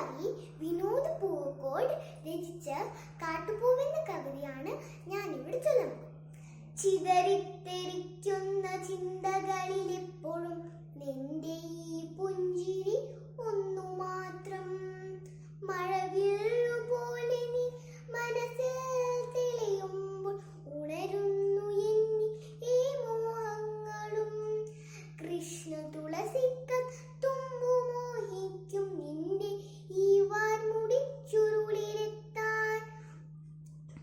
കവി വിനോദ് പൂവക്കോട് രചിച്ച കാട്ടുപൂവെന്ന കവിതയാണ് ഞാനിവിടെ ചൊല്ലുന്നത്. ചിതറിത്തെറിക്കുന്ന ചിന്തകളിലെപ്പോഴും നിന്റെ ഈ പുഞ്ചിരി ഒന്നു മാത്രം. മഴവില്ലുപോലെ നീ മനസ്സിൽ തെളിയുമ്പോൾ ഉണരുന്നു എന്നിൽ ഈ മോഹങ്ങളും. കൃഷ്ണ തുളസിക്കം തുമ്പു മോഹിക്കും നിന്റെ ഈ വാർമുടി ചുരുളിലെത്താൻ.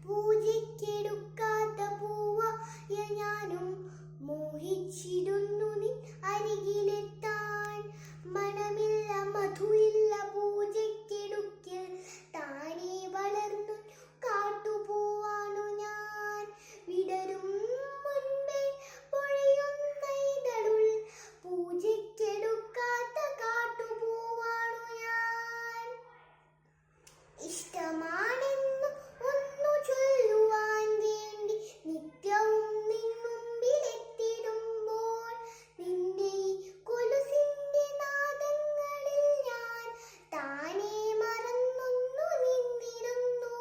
പൂജയ്ക്കെടുക്കാത്ത പൂവായ ഞാനും മോഹിച്ചിരുന്നു നിൻ അരികിലെത്താൻ. മണമില്ല മധുയില്ല പൂജയ്ക്കെടുക്കിൽ താനേ വളർന്നു കാട്ടുപൂവാണു ഞാൻ. വിടരും മുൻപേ പൊഴിയുന്ന ഇതളുൾ പൂജയ്ക്കെടുക്കാത്ത കാട്ടുപൂവാണു ഞാൻ. ഇഷ്ടമാണെന്നു ഒന്നു ചൊല്ലുവാൻ വേണ്ടി നിത്യവും നിൻ മുമ്പിലെത്തിടുമ്പോൾ നിന്റെ ഈ കൊലുസിന്റെ നാദങ്ങളിൽ ഞാൻ താനേ മറന്നൊന്നു നിന്നിരുന്നു.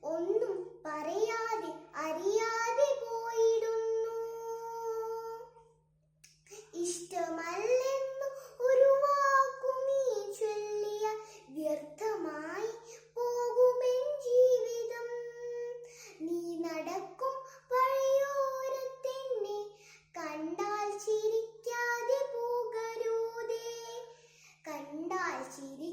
ഒന്നും പറയാതെ അറിയാതെ പോയിടുന്നു. ഇഷ്ടമല്ലെന്നു ഒരു വാക്കു നീ ചൊല്ലിയ വ്യർത്ഥമായി പോകുമെൻ ജീവിതം. നീ നടക്കും വഴിയോരത്തെന്നെ കണ്ടാൽ ചിരിക്കാതെ പോകരുതേ. കണ്ടാൽ ചിരി